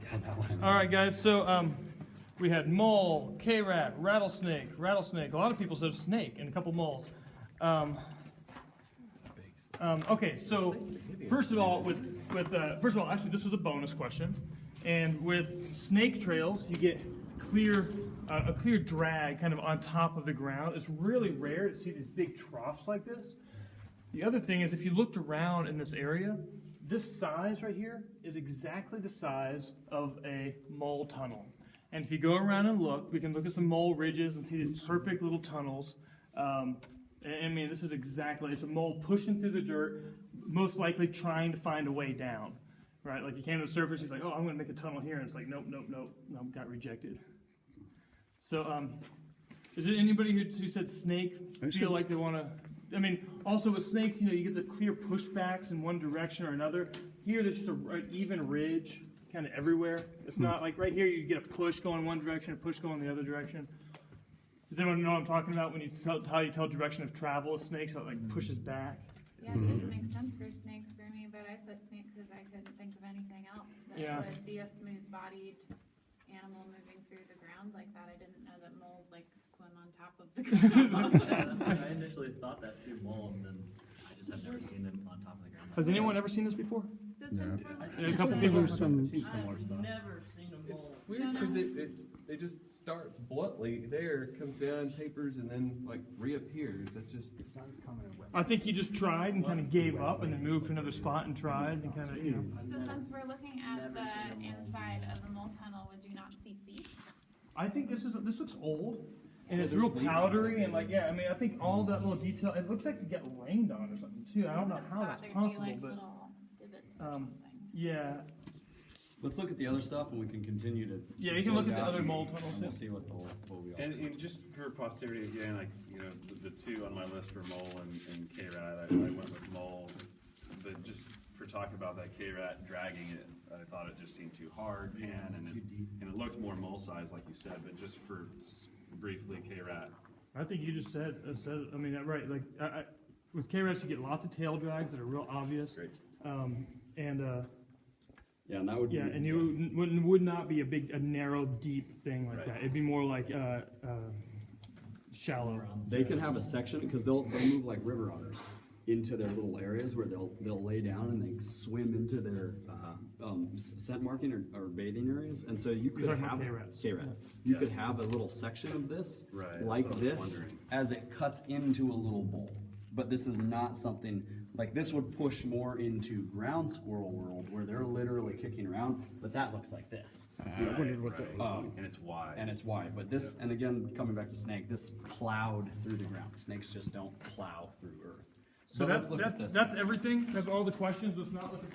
down that line. All right, guys. So we had mole, K-rat, rattlesnake. A lot of people said snake and a couple moles. Okay, so first of all, actually, this was a bonus question, and with snake trails, you get a clear drag kind of on top of the ground. It's really rare to see these big troughs like this. The other thing is, if you looked around in this area, this size right here is exactly the size of a mole tunnel. And if you go around and look, we can look at some mole ridges and see these perfect little tunnels. I mean, this is exactly, it's a mole pushing through the dirt, most likely trying to find a way down, right? Like he came to the surface, he's like, oh, I'm going to make a tunnel here. And it's like, nope, got rejected. So is there anybody who said snake feel like they want to, I mean, also with snakes, you know, you get the clear pushbacks in one direction or another. Here, there's just an even ridge kind of everywhere. It's not like right here, you get a push going one direction, a push going the other direction. Does anyone know what I'm talking about when how you tell direction of travel of snakes, how it like pushes back? Yeah, it didn't make sense for snakes for me, but I put snake because I couldn't think of anything else that would be a smooth-bodied animal moving through the ground like that. I didn't know that moles like swim on top of the ground. I initially thought that too, mole, and then I just have never seen them on top of the ground. Has anyone ever seen this before? So since we're looking A at couple the- people There's some Similar stuff. Never seen a mole. Weird because it just starts bluntly there, comes down, tapers, and then like reappears. That's just. I think he just tried and kind of gave up and then moved to another spot and tried and kind of, you know. So since we're looking at the inside of the mole tunnel, would you not see feet? I think this looks old and it's real powdery and like, yeah, I mean, I think all that little detail, it looks like to get rained on or something too. I don't know how that's There'd be possible, like but little divots or something. yeah. Let's look at the other stuff and we can continue to. Yeah, you can look at the other mole tunnels. And we'll see what we got. And just for posterity again, like, you know, the two on my list were mole and K-rat. I went with mole, but just for talking about that K-rat dragging it, I thought it just seemed too hard, and it looked more mole size, like you said. But just for briefly, K-rat. I think you just said, I mean, right, like, with K-rats you get lots of tail drags that are real obvious. Great. Yeah, and that would be. Yeah, and you would not be a narrow, deep thing like that. It'd be more like shallow. They can have a section because they'll move like river otters into their little areas where they'll lay down and they swim into their scent marking or bathing areas, and so you could talking have about K-rats. K-rats. You could have a little section of this Right, like that's what I was this wondering. as it cuts into a little bowl. But this is not something like this would push more into ground squirrel world where they're literally kicking around, but that looks like this. And it's wide. And it's wide, but this, and again, coming back to snake, this plowed through the ground. Snakes just don't plow through earth. So But let's look at this. that's everything. That's all the questions. Let's not look at